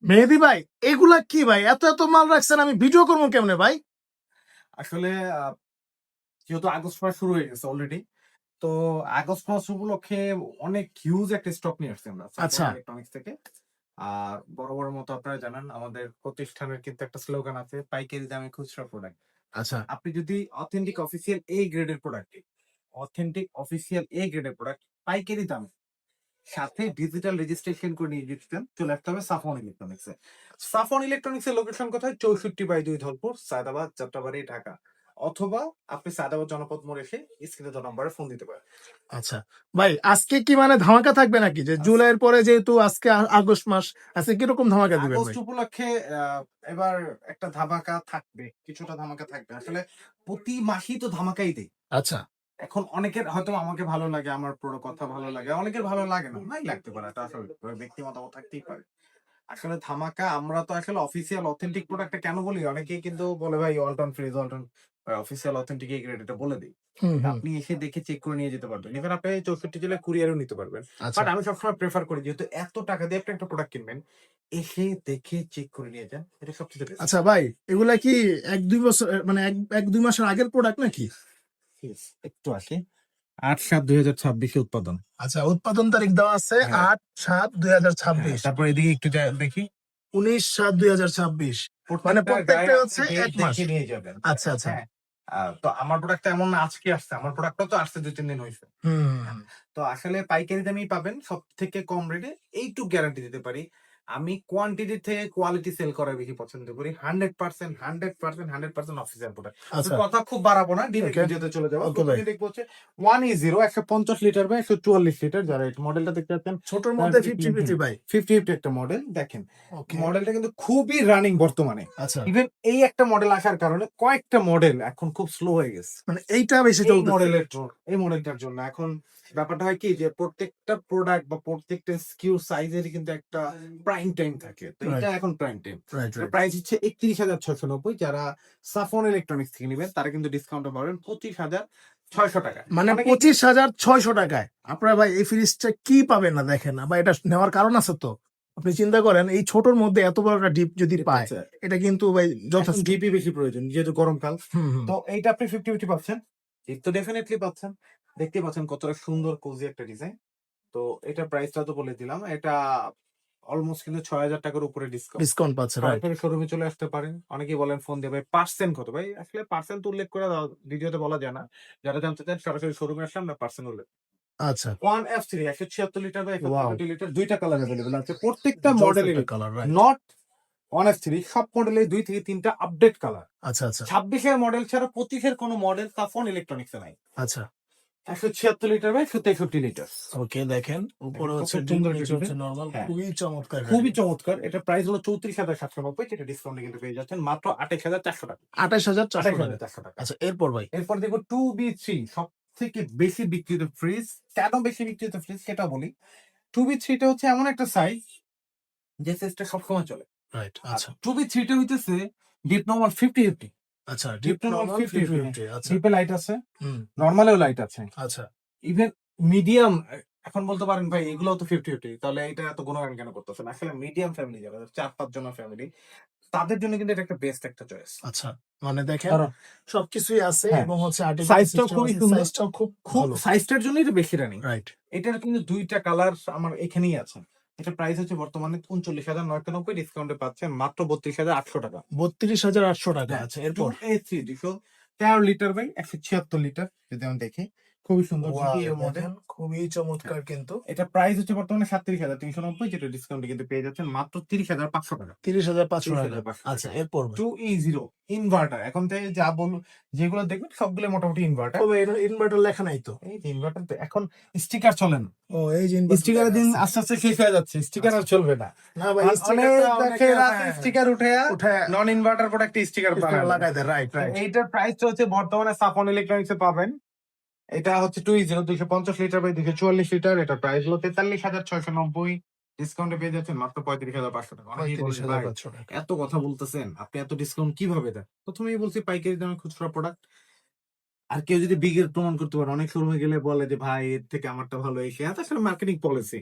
মেহেদি ভাই, এগুলা কি ভাই? এত এত মাল রাখছেন, আমি ভিডিও করবো কেমনে ভাই? আসলে যেহেতু আগস্ট মাস শুরু হয়ে গেছে অলরেডি, তো আগস্ট মাস উপলক্ষে অনেক হিউজ একটা স্টক নিয়ে আসছি আমরা সাফন আচ্ছা ইলেকট্রনিক্স থেকে। আর বড় মতো আপনারা জানেন আমাদের প্রতিষ্ঠানের কিন্তু একটা স্লোগান আছে, পাইকারি দামে খুচরা প্রোডাক্ট। আচ্ছা আপনি যদি অথেন্টিক অফিসিয়াল এ গ্রেডের প্রোডাক্ট পাইকারি দামে সাথে ডিজিটাল রেজিস্ট্রেশন করে নিয়ে যেতেন, চলে আসতে হবে সাফন ইলেকট্রনিক্সে। সাফন ইলেকট্রনিক্সের লোকেশন কোথায়? 64/2 ধলপুর, সায়দাবাদ, যাত্রাবাড়ি, ঢাকা। অথবা আপনি সায়দাবাদ জনপদ মোড় এসে স্ক্রিনে তো নম্বরে ফোন দিতে পারেন। আচ্ছা ভাই, আজকে কি মানে ধামাকা থাকবে নাকি? যে জুলাইয়ের পরে যেহেতু আজকে আগস্ট মাস, আজকে কিরকম ধামাকা দিবেন আগস্ট ভাই? উপলক্ষে এবার একটা ধামাকা থাকবে, কিছুটা ধামাকা থাকবে। আসলে প্রতি মাসেই তো ধামাকাই দেই। আচ্ছা এখন অনেকের হয়তো আমাকে ভালো লাগে, আমার পুরো কথা ভালো লাগে, অনেকের ভালো লাগে না, নাই লাগতে পারে, এটা আসলে ব্যক্তি মতামত থাকতেই পারে। আসলে ধামাকা আমরা তো আসলে অফিসিয়াল অথেন্টিক প্রোডাক্টটা কেন বলি, অনেকেই কিন্তু বলে ভাই Walton fridge, Walton official authentic এই গ্রেড, এটা বলে দিই। হুম হুম আপনি এসে দেখে চেক করে নিয়ে যেতে পারবেন, এবার আপনি 64 জেলায় কুরিয়ারও নিতে পারবেন। আচ্ছা বাট আমি সবসময় প্রেফার করি, যেহেতু এত টাকা দিয়ে আপনি একটা প্রোডাক্ট কিনবেন, এসে দেখে চেক করে নিয়ে যান, এটা সবচেয়ে বেস্ট। আচ্ছা ভাই, এগুলা কি এক দুই বছর মানে এক দুই মাসের আগের প্রোডাক্ট নাকি? একটু আসি, 8/7/2026 উৎপাদন। আচ্ছা, উৎপাদন তারিখ দেওয়া আছে হ্যাঁ, 8/7/2026, তারপর এদিকে একটু দেখি, 19/7/2026, মানে প্রত্যেকটা গায়ে প্রত্যেকটা আপনি হচ্ছে ডেট এক মাস। দেখে নিয়ে যাবেন। আচ্ছা আচ্ছা। হ্যাঁ, তো আমার প্রোডাক্টটা এমন না আজকে আসছে, আমার প্রোডাক্টটা তো আসছে 2-3 দিন হইছে। হুম তো আসলে পাইকারি দামেই পাবেন সব থেকে কম রেটে, এইটুক গ্যারান্টি দিতে পারি। আমি কোয়ান্টিটি থেকে কোয়ালিটি সেল করা বেশি পছন্দ করি। 100% অফিসিয়াল প্রোডাক্ট। আচ্ছা কথা খুব বাড়াবো না, ডিরেক্ট ওকে ভিডিওতে চলে যাবো। ওকে ভাই। প্রথমে দেখবো হচ্ছে 1E0 150 লিটার বা 144 লিটার, যারা এই মডেলটা দেখতে পাচ্ছেন। ছোটর মধ্যে 50-50 ভাই। 50 একটা মডেল দেখেন, ওকে। মডেলটা কিন্তু খুবই রানিং বর্তমানে। আচ্ছা, ইভেন এই একটা মডেল আসার কারণে কয়েকটা মডেল এখন খুব স্লো হয়ে গেছে মানে এইটা বেশি চলতেছে। এই মডেলটার জন্য। এখন ব্যাপারটা হয় কি, যে প্রত্যেকটা প্রোডাক্ট বা প্রত্যেকটা স্কিউ সাইজের কিন্তু একটা প্রাইম টাইম থাকে, তো এটা রাইট এখন prime time. Right right. Price হচ্ছে 31,690। যারা সাফন ইলেকট্রনিক্স থেকে নেবেন তারা কিন্তু ডিসকাউন্টে পাবেন 25,600 টাকা। মানে অনেকে 25,600 টাকায় আপনারা ভাই এই ফ্রিজটা কি পাবেন না দেখেন না, বা এটা নেওয়ার কারণ আছে তো। আপনি চিন্তা করেন, এই ছোটর মধ্যে এত বড় একটা ডিপ যদি পায়, এটা কিন্তু ভাই এখন যথেষ্ট। ডিপি বেশি প্রয়োজন যেহেতু গরমকাল। হুম হুম। তো এইটা আপনি 50-50 পাচ্ছেন, ডিপ তো ডেফিনেটলি পাচ্ছেন। দেখতে পাচ্ছেন কতটা সুন্দর কোজি একটা ডিজাইন। তো এটার প্রাইসটা তো বলে দিলাম, এটা অলমোস্ট কিন্তু 6,000 টাকার উপরে ডিসকাউন্ট। ডিসকাউন্ট পাচ্ছে, রাইট। সরাসরি শোরুমে চলে আসতে পারেন। অনেকেই বলেন ফোন দিয়ে ভাই পার্সেন্ট কত, ভাই আসলে পার্সেন্ট উল্লেখ করে ভিডিওতে বলা যায় না। যারা জানতে চান সরাসরি শোরুমে আসলে আমরা পার্সেন্ট উল্লেখ। আচ্ছা, 1F3 176 লিটার বা ওয়াও, 163 লিটার, দুইটা কালার अवेलेबल আছে প্রত্যেকটা জোস একটা মডেলেরই। Colour, right. নট 1F3, সব মডেলের 2 থেকে 3টা আপডেট কালার। আচ্ছা আচ্ছা 26 এর মডেল ছাড়া 25 এর কোনো মডেল সাফন ইলেকট্রনিক্সে নাই। আচ্ছা। 176 লিটার বা 163 লিটার। ওকে, দেখেন উপরে কত হচ্ছে ডিপ, সুন্দর নিচে একটা হচ্ছে ডিজাইন। নরমাল, হ্যাঁ, খুবই চমৎকার গাড়ি। খুবই চমৎকার। এটা প্রাইস হলো 34,790, যেটা ডিসকাউন্টে কিন্তু পেয়ে যাচ্ছেন মাত্র 28,400 টাকা। 28,400 টাকা। 28,400 টাকা। আচ্ছা, এরপর ভাই। এরপর দেখবো 2B3, সব থেকে বেশি বিক্রিত ফ্রিজ। কেন বেশি বিক্রিত ফ্রিজ সেটা বলি। 2B3 টা হচ্ছে এমন একটা সাইজ, যে সাইজটা সবসময় চলে। রাইট, আর আচ্ছা 2B3 টা হইতেছে ডিপ নরমাল 50-50। আচ্ছা। ডিপ ডিপ নরমাল নরমাল 50-50, 50-50, আচ্ছা। ডিপে লাইট আছে, হুম। নরমালেও লাইট আছে। আচ্ছা ইভেন মিডিয়াম, এখন বলতে পারেন ভাই এগুলো তো 50-50, তাহলে এটা এত গুণগান কেন করতেছেন? আসলে মিডিয়াম ফ্যামিলি, যারা 4-5 জনের ফ্যামিলি, তাদের জন্য কিন্তু এটা একটা বেস্ট একটা চয়েস। আচ্ছা, মানে দেখেন কারণ সবকিছুই আছে হ্যাঁ, এবং হচ্ছে আর্টিফিশিয়াল সাইজটাও সিস্টেম খুবই আছে, সুন্দর, সাইজটাও খুব খুব ভালো। সাইজটার জন্যই এটা বেশি রানিং। রাইট। এটার কিন্তু দুইটা কালার আমার এখানেই আছে। এটা প্রাইস হচ্ছে বর্তমানে 39,990, ডিসকাউন্টে পাচ্ছেন মাত্র 32,800 টাকা। 32,800 টাকা। হ্যাঁ, আচ্ছা, টু এরপর। A three 213 litre by 176 litre, যদি আমি দেখি খুবই সুন্দর ওয়াও, জিটিএ মডেল। দেখেন খুবই চমৎকার কিন্তু। এটা প্রাইস হচ্ছে বর্তমানে 37,390, যেটা ডিসকাউন্টে কিন্তু পেয়ে যাচ্ছেন মাত্র 30,500 টাকা। 30,500 টাকা। 30,500 আচ্ছা, টাকা। এরপর ভাই। 2E0 ইনভার্টার, এখন থেকে যা বলুন যেগুলো দেখবেন সবগুলো মোটামুটি ইনভার্টার। তবে এর ইনভার্টার লেখা নাই তো। এই যে ইনভার্টার, তো এখন স্টিকার চলে না। ও, এই যে ইনভার্টার স্টিকারের লেখা দিন আছে। আস্তে আস্তে শেষ হয়ে যাচ্ছে, স্টিকার আর আচ্ছা। চলবে না। না ভাই, অনেক স্টিকারটা দেখে অনেকে, রাতে হ্যাঁ, স্টিকার উঠে উঠে নন ইনভার্টার প্রোডাক্ট স্টিকার স্টিকার বানায়। লাগাই দেয়, রাইট তো রাইট। এইটার প্রাইস হচ্ছে বর্তমানে সাফন ইলেকট্রনিক্সে পাবেন। এটা হচ্ছে 2E0 250 লিটার বাই 244 লিটার, এটা প্রাইস হলো 43,690, ডিসকাউন্টে পেয়ে যাচ্ছেন মাত্র 35,500 টাকা। অনেকেই বলছে ভাই 35,500 টাকা। এত কথা বলতেছেন, আপনি এত ডিসকাউন্ট কিভাবে দেন? প্রথমেই বলছি পাইকারি দামে খুচরা প্রোডাক্ট। আর কেউ যদি বিগের প্রমাণ করতে পারে, অনেক শোরুমে গেলে বলে যে ভাই এর থেকে আমারটা ভালো, এই সে আসলে মার্কেটিং পলিসি।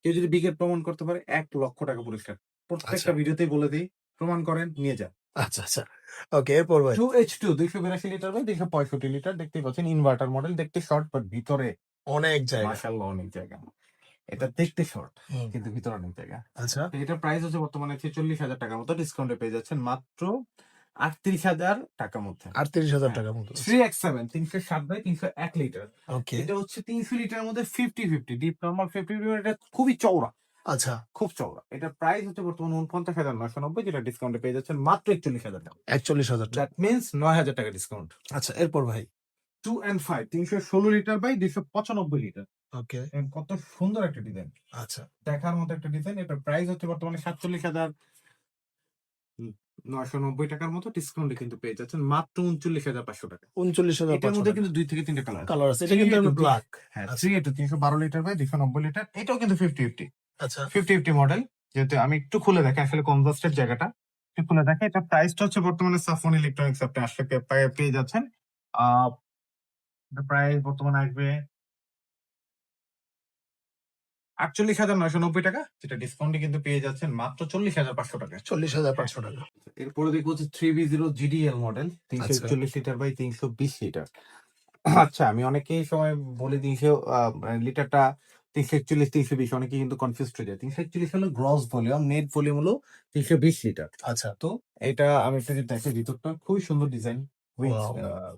কেউ যদি বিগের প্রমাণ করতে পারে 1,00,000 টাকা পুরস্কার। প্রত্যেকটা আচ্ছা। ভিডিওতেই বলে দিই, প্রমাণ করেন, নিয়ে যান। আচ্ছা, আচ্ছা। ওকে, এরপর ভাই? 2H2 282 লিটার বাই 265 লিটার, দেখতেই পাচ্ছেন ইনভার্টার মডেল, দেখতে শর্ট বাট ভিতরে অনেক জায়গা। মাশাআল্লাহ অনেক জায়গা। এটা দেখতে শর্ট হুম। কিন্তু ভিতরে অনেক জায়গা। আচ্ছা। তো এটার প্রাইস হচ্ছে বর্তমানে 46,000 টাকার মতো, ডিসকাউন্টে পেয়ে যাচ্ছেন মাত্র 38,000 টাকার মধ্যে। 38,000 হ্যাঁ। টাকার মতো। 3X7 307 by 301 litre. ওকে। এটা হচ্ছে 300 লিটারের মধ্যে 50-50 ডিপ নরমাল 50 এটা খুবই চওড়া, আচ্ছা, খুব চওড়া। এটার প্রাইস হচ্ছে বর্তমানে 49,990, যেটা ডিসকাউন্টে পেয়ে যাচ্ছেন মাত্র 41,000 টাকা। 41,000 টাকা। দ্যাট মিন্স 9,000 টাকা ডিসকাউন্ট। আচ্ছা, এরপর ভাই? 2 and 5 316 লিটার বাই 295 লিটার। ওকে। কত সুন্দর একটা ডিজাইন, আচ্ছা, দেখার মতো একটা ডিজাইন। এটার প্রাইস হচ্ছে বর্তমানে 47,990 টাকার মতো, ডিসকাউন্টে কিন্তু পেয়ে যাচ্ছেন মাত্র 39,500 টাকা। 39,500 এটার মধ্যে টাকা। কিন্তু 2 থেকে 3টা কালার। কালার আছে। এটা কিন্তু ব্ল্যাক। হ্যাঁ, আচ্ছা। 3 312 লিটার বাই 290 লিটার। এটাও কিন্তু 50-50 আচ্ছা, 50-50 মডেল। যেহেতু আমি একটু খুলে দেখি আসলে কনভার্সের জায়গাটা একটু খুলে দেখি। এটা প্রাইসটা হচ্ছে বর্তমানে সাফন ইলেকট্রনিক্স আপনি আসলে পেয়ে যাচ্ছেন। আহ এটা প্রাইস বর্তমানে আসবে 48,990 টাকা, যেটা ডিসকাউন্টে কিন্তু পেয়ে যাচ্ছেন মাত্র 40,500 টাকা। 40,500 টাকা। এরপরে দেখবো হচ্ছে 3B0 GDL মডেল, আচ্ছা। 341 লিটার বাই 320 লিটার। আচ্ছা, আমি অনেকেই সময় বলি 300 লিটারটা 341 320, অনেকে কিন্তু কনফিউজ হয়ে যায়। 341 হলো গ্রস ভলিউম, নেট ভলিউম হলো 320 লিটার। আচ্ছা। তো এটা আমি একটা যদি দেখি, ভিতরটা খুবই সুন্দর ডিজাইন, উইংস ওয়াও!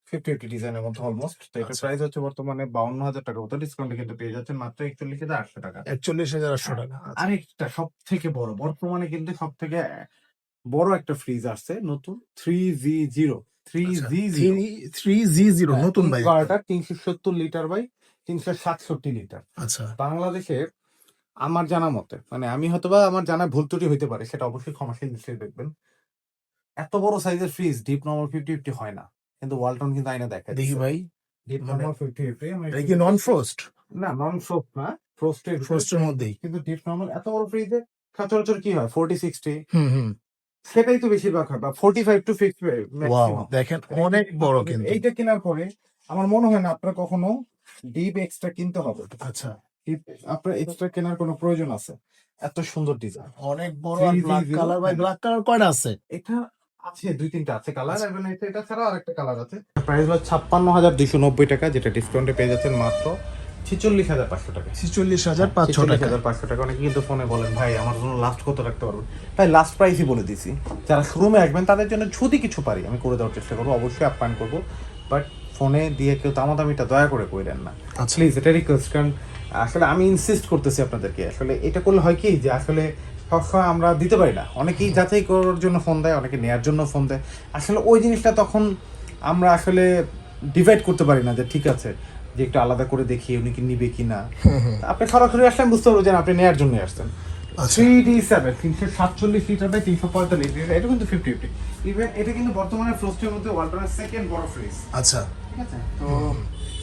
50-50 ডিজাইনের মতো অলমোস্ট। তো এটার আচ্ছা। প্রাইস হচ্ছে বর্তমানে 52,000 টাকার মতো, ডিসকাউন্টে কিন্তু পেয়ে যাচ্ছেন মাত্র 41,800 টাকা। 41,800 টাকা। আচ্ছা। আরেকটা সব থেকে বড়, বর্তমানে কিন্তু সব থেকে বড় একটা ফ্রিজ আসছে নতুন, 3Z0 আচ্ছা। 3Z0 3G0 নতুন ভাই। Inverter 370 litre by 367 litre. আচ্ছা। বাংলাদেশে আমার জানা মতে, মানে আমি হয়তোবা আমার জানা ভুল ত্রুটি হইতে পারে, সেটা অবশ্যই ক্ষমাশীল দৃষ্টিতে দেখবেন। এত বড় সাইজের ফ্রিজ ডিপ নরমাল 50-50 হয় না, কিন্তু ওয়ালটন কিন্তু আইনা দেখায় দেখি দিচ্ছে ভাই। ডিপ মানে নরমাল 50-50। এটা কি নন ফ্রোস্ট? না, নন ফ্রোস্ট না, ফ্রোস্টের ফ্রোস্টের মধ্যেই। কিন্তু ডিপ নরমাল এত বড় ফ্রিজে সচরাচর কি হয় 40-60, হুম, হুম। সেটাই তো বেশিরভাগ হয়, বা 45-50 ওয়াও! ম্যাক্সিমাম। দেখেন অনেক বড় কিন্তু। এইটা কেনার পরে আমার মনে হয় না আপনার কখনো ডিপ এক্সট্রা কিনতে হবে। আচ্ছা। ডিপ আপনার এক্সট্রা কেনার কোনো প্রয়োজন আছে? এত সুন্দর ডিজাইন। অনেক বড় আর ব্ল্যাক 3Z0 কালার ভাই। হ্যাঁ। ব্ল্যাক কালার কয়টা আছে? এটা আছে 2-3টা আছে কালার, আচ্ছা। এবং এটা ছাড়াও আরেকটা কালার আছে। প্রাইস হলো 56,290 টাকা, যেটা ডিসকাউন্টে পেয়ে যাচ্ছেন মাত্র 46,500 টাকা। 46,500 টাকা। 46,500 টাকা। অনেকে কিন্তু ফোনে বলেন ভাই আমার জন্য লাস্ট কত রাখতে পারবেন, তাই লাস্ট প্রাইসই বলে দিছি। যারা শোরুমে আসবেন তাদের জন্য যদি কিছু পারি আমি করে দেওয়ার চেষ্টা করবো, অবশ্যই আপ্যায়ন করবো, বাট ফোনে দিয়ে কেউ দামাদামিটা দয়া করে কইরেন না আচ্ছা। প্লিজ, এটা রিকোয়েস্ট। কারণ আসলে আমি ইনসিস্ট করতেছি আপনাদেরকে, আসলে এটা করলে হয় কি যে আসলে সবসময় আমরা দিতে পারি না, অনেকেই যাচাই করার জন্য ফোন দেয়, অনেকে নেয়ার জন্য ফোন দেয়, আসলে ওই জিনিসটা তখন আমরা আসলে ডিভাইড করতে পারি না যে ঠিক আছে যে একটু আলাদা করে দেখি উনি কি নিবে কিনা। আপনি সরাসরি আসলে বুঝতে পারবো যে আপনি নেয়ার জন্য আসছেন। আচ্ছা। 3D7 347 লিটার বাই 345 লিটার, এটা কিন্তু 50-50। ইভেন এটা কিন্তু বর্তমানে ফ্রোস্টের মধ্যে ওয়ালটনের সেকেন্ড বড় ফ্রিজ। আচ্ছা। ঠিক আছে, তো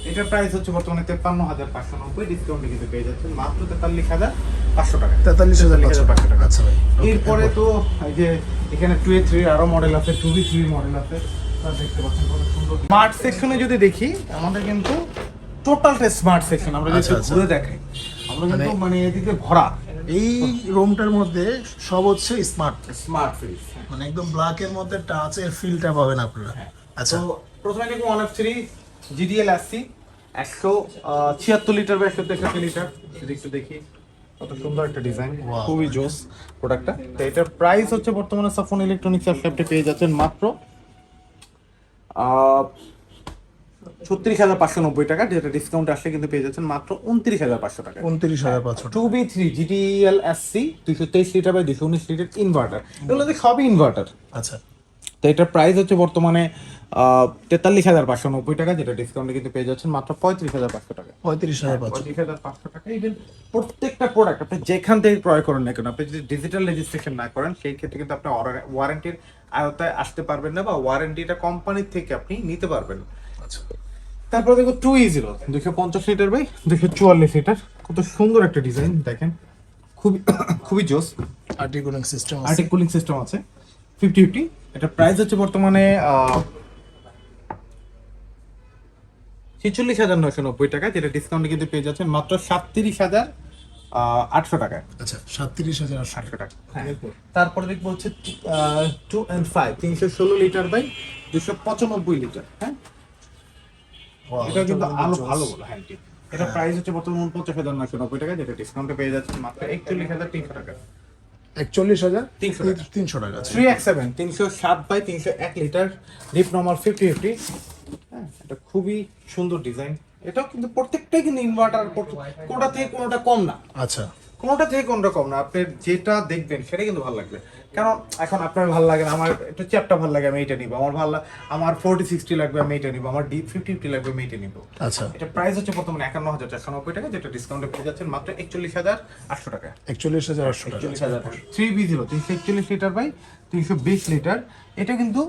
এটার প্রাইস হচ্ছে বর্তমানে 53,590, ডিসকাউন্টে কিন্তু পেয়ে যাচ্ছেন মাত্র 43,500 টাকা। 43,500 টাকা। আচ্ছা ভাই। এরপরে তো এই যে এখানে 2A3 আরো মডেল আছে, 2B3 মডেল আছে, তা দেখতে পাচ্ছেন কত সুন্দর। স্মার্ট সেকশনে যদি দেখি আমাদের কিন্তু টোটালটা স্মার্ট সেকশন, আমরা যদি আচ্ছা, আচ্ছা। ঘুরে দেখাই আমরা কিন্তু মানে এদিকে ভরা এই রুমটার মধ্যে সব হচ্ছে স্মার্ট। Smart fridge. মানে একদম ব্ল্যাক এর মধ্যে টাচের ফিলটা পাবেন আপনারা। আচ্ছা। তো প্রথমে দেখবো 1F3 GDL SC 176 লিটার বা 163 লিটার, যদি একটু দেখি কত সুন্দর একটা ডিজাইন, Wow. খুবই জোস প্রোডাক্টটা। তো এটার প্রাইস হচ্ছে বর্তমানে সাফন ইলেকট্রনিক্স আপনি পেয়ে যাচ্ছেন মাত্র 36,590 টাকা, যেটা ডিসকাউন্ট আসলে কিন্তু পেয়ে যাচ্ছেন মাত্র 29,500 টাকা। 29,500 টাকা। 2B3 GDL SC 223 litre by 219 litre inverter, এগুলো সবই ইনভার্টার। আচ্ছা। তো এটার প্রাইস হচ্ছে বর্তমানে 43,590 টাকা, যেটা ডিসকাউন্টে কিন্তু পেয়ে যাচ্ছেন মাত্র 35,500 টাকা। 35,500। 35,500 টাকা। ইভেন প্রত্যেকটা প্রোডাক্ট আপনি যেখান থেকে ক্রয় করেন না কেন, আপনি যদি ডিজিটাল রেজিস্ট্রেশন না করেন সেই ক্ষেত্রে কিন্তু আপনি ওয়ারেন্টির আওতায় আসতে পারবেন না, বা ওয়ারেন্টিটা কোম্পানির থেকে আপনি নিতে পারবেন না। আচ্ছা। তারপরে দেখো 2E0 250 লিটার বাই 244 লিটার, কত সুন্দর একটা ডিজাইন দেখেন, খুবই খুবই জোস। আর্টিক কুলিং সিস্টেম আছে। আর্টিক কুলিং সিস্টেম আছে 50-50। এটা প্রাইস হচ্ছে বর্তমানে 46,990 টাকা, যেটা ডিসকাউন্টে কিন্তু পেয়ে যাচ্ছেন মাত্র 37,990 800 টাকায়। আচ্ছা 37,800 800 টাকা। হ্যাঁ। তারপরে দেখবো হচ্ছে 2 and 5 316 লিটার বাই 295 লিটার। হ্যাঁ, Wow, এটা কিন্তু আলো জোস। ভালো বলে। হ্যাঁ ঠিক। এটা প্রাইস হচ্ছে বর্তমানে 49,990 টাকা, যেটা ডিসকাউন্টে পেয়ে যাচ্ছে মাত্র 41,300 টাকা। 41,300 টাকা। আচ্ছা। 3X7 307 by 301 litre deep normal 50-50। হ্যাঁ, এটা খুবই সুন্দর ডিজাইন। এটাও কিন্তু প্রত্যেকটাই কিন্তু ইনভার্টার, কোনটা থেকে কোনটা কম না, আচ্ছা কোনটা থেকে কোনটা কম না। আপনি যেটা দেখবেন সেটা কিন্তু ভালো লাগবে। কারণ এখন আপনার ভালো লাগে না, আমার একটু চ্যাপটা ভালো লাগে আমি এইটা নিব, আমার 40-60 লাগবে আমি এইটা নিব, আমার ডিপ 50-50 লাগবে আমি এইটা নিব। আচ্ছা এটা প্রাইস হচ্ছে বর্তমানে 51,490 টাকা, যেটা ডিসকাউন্টে পেয়ে যাচ্ছেন মাত্র 41,800 টাকা। 41,800 টাকা। 3B0 341 litre by 320 litre. এটা কিন্তু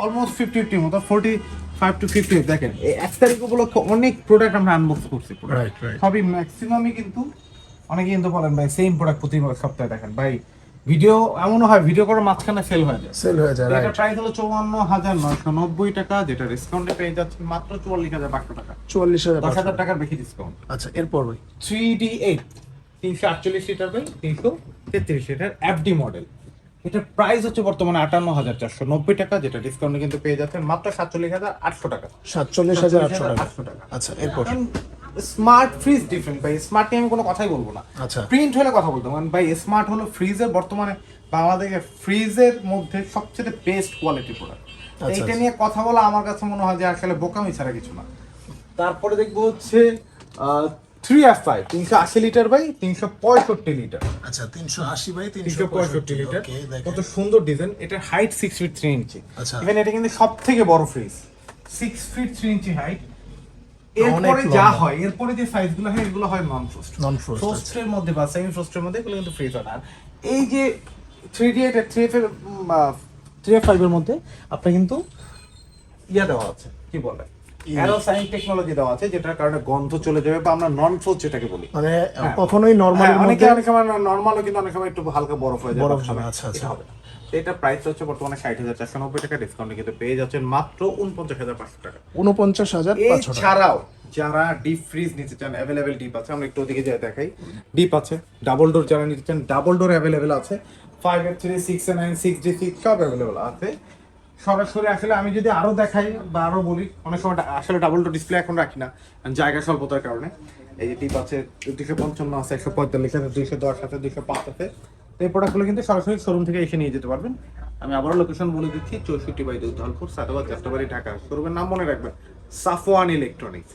অলমোস্ট 50-50 মতো 45-50। দেখেন এই 1 তারিখ উপলক্ষে অনেক প্রোডাক্ট আমরা আনবক্স করছি। Right right. সবই ম্যাক্সিমামই কিন্তু, অনেকে কিন্তু বলেন ভাই সেম প্রোডাক্ট প্রতি সপ্তাহে দেখেন। ভাই ভিডিও এমনও হয় ভিডিও করার মাঝখানে সেল হয়ে যায়। সেল হয়ে যায়, এটা রাইট। প্রাইস হলো 54,990 টাকা, যেটা ডিসকাউন্টে পেয়ে যাচ্ছেন মাত্র 44,500 টাকা। 44,500 10,000 টাকার বেশি ডিসকাউন্ট। আচ্ছা এরপর ভাই 3D8 348 litre by 333 litre FD model. এটার প্রাইস হচ্ছে বর্তমানে 58,490 টাকা, যেটা ডিসকাউন্টে কিন্তু পেয়ে যাচ্ছেন মাত্র 47,800 টাকা। 47,800 টাকা। আচ্ছা এরপর স্মার্ট ফ্রিজ ডিফারেন্ট ভাই, স্মার্ট নিয়ে আমি কোনো কথাই বলবো না। আচ্ছা প্রিন্ট হলে কথা বলতাম, কারণ ভাই স্মার্ট হলো ফ্রিজের বর্তমানে বাংলাদেশের ফ্রিজের মধ্যে সবচেয়ে বেস্ট কোয়ালিটি প্রোডাক্ট। আচ্ছা, এইটা আচ্ছা। নিয়ে কথা বলা আমার কাছে মনে হয় যে আসলে বোকামি ছাড়া কিছু না। তারপরে দেখবো হচ্ছে 3F5 380 লিটার বাই 365 লিটার। আচ্ছা 380 বাই 365 লিটার। ওকে দেখেন। কত সুন্দর ডিজাইন। এটার হাইট 6 ফিট 3 ইঞ্চি। আচ্ছা। ইভেন এটা কিন্তু সব থেকে বড় ফ্রিজ, 6 ফিট 3 ইঞ্চি হাইট। অনেক এরপরে যা লম্বা। হয়, এরপরে যে সাইজগুলো হয় এগুলো হয় নন ফ্রোস্ট। নন ফ্রোস্ট। ফ্রোস্টের মধ্যে বা সেমি ফ্রোস্টের মধ্যে এগুলো কিন্তু ফ্রিজ হয় না। আর এই যে 3D8 এর 3F5 এর মধ্যে আপনার কিন্তু ইয়া দেওয়া আছে, কি বলে অ্যারোসাইন টেকনোলজি দেওয়া আছে, যেটার কারণে গন্ধ চলে যাবে, বা আমরা নন ফ্রোস্ট যেটাকে বলি। মানে কখনোই নরমাল অনেকে মধ্যে অনেক সময় নরমালও কিন্তু অনেক সময় একটু হালকা বরফ হয়ে যায়। বরফ বা জমে, খাবে। আচ্ছা, আচ্ছা। এটা হবে না। তো এটা প্রাইস হচ্ছে বর্তমানে 60,490 টাকা, ডিসকাউন্টে কিন্তু পেয়ে যাচ্ছেন মাত্র 49,500 টাকা। 49,500 টাকা। এছাড়াও যারা ডিপ ফ্রিজ নিতে চান, অ্যাভেলেবেল ডিপ আছে, আমরা একটু ওদিকে যাই দেখাই। ডিপ আছে, ডাবল ডোর যারা নিতে চান ডাবল ডোর অ্যাভেলেবেল আছে, 5F3 6A9 6D6 সব অ্যাভেলেবেল আছে। সরাসরি আসলে আমি যদি আরো দেখাই বা আরো বলি, অনেক সময় আসলে ডাবল ডোর ডিসপ্লে এখন রাখি না কারণ জায়গা স্বল্পতার কারণে। এই যে ডিপ আছে 255 আছে, 145 আছে, 210 আছে, 205 আছে। তো এই প্রোডাক্টগুলো কিন্তু সরাসরি শোরুম থেকে এসে নিয়ে যেতে পারবেন। আমি আবারও লোকেশন বলে দিচ্ছি, 64/2 ধলপুর, সাদাবাদ, যাত্রাবাড়ি, ঢাকা। শোরুমের নাম মনে রাখবেন, সাফওয়ান ইলেকট্রনিক্স।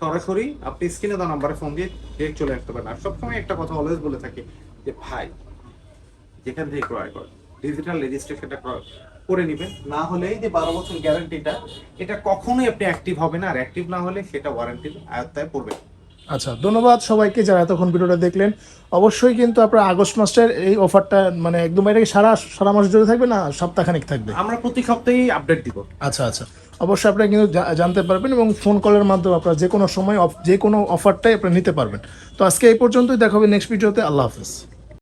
সরাসরি আপনি স্ক্রিনে দেওয়া নাম্বারে ফোন দিয়ে ডিরেক্ট চলে আসতে পারেন। আর সবসময় একটা কথা অলওয়েজ বলে থাকি যে ভাই, যেখান থেকে ক্রয় করেন ডিজিটাল রেজিস্ট্রেশনটা করে নেবেন, না হলে এই যে 12 বছর গ্যারান্টিটা, এটা কখনোই আপনি অ্যাক্টিভ হবে না, আর অ্যাক্টিভ না হলে সেটা ওয়ারেন্টির আয়ত্তায় পড়বে। আচ্ছা ধন্যবাদ সবাইকে যারা এতক্ষণ ভিডিওটা দেখলেন। অবশ্যই কিন্তু আপনার আগস্ট মাসের এই অফারটা মানে একদম এটা কি সারা মাস জুড়ে থাকবে না সপ্তাহখানিক থাকবে? আমরা প্রতি সপ্তাহেই আপডেট দিব। আচ্ছা আচ্ছা অবশ্যই আপনারা কিন্তু জানতে পারবেন এবং ফোন কলের মাধ্যমে আপনারা যে কোনো সময় যে কোনো অফারটাই আপনারা নিতে পারবেন। তো আজকে এই পর্যন্তই, দেখা হবে নেক্সট ভিডিওতে। আল্লাহ হাফেজ।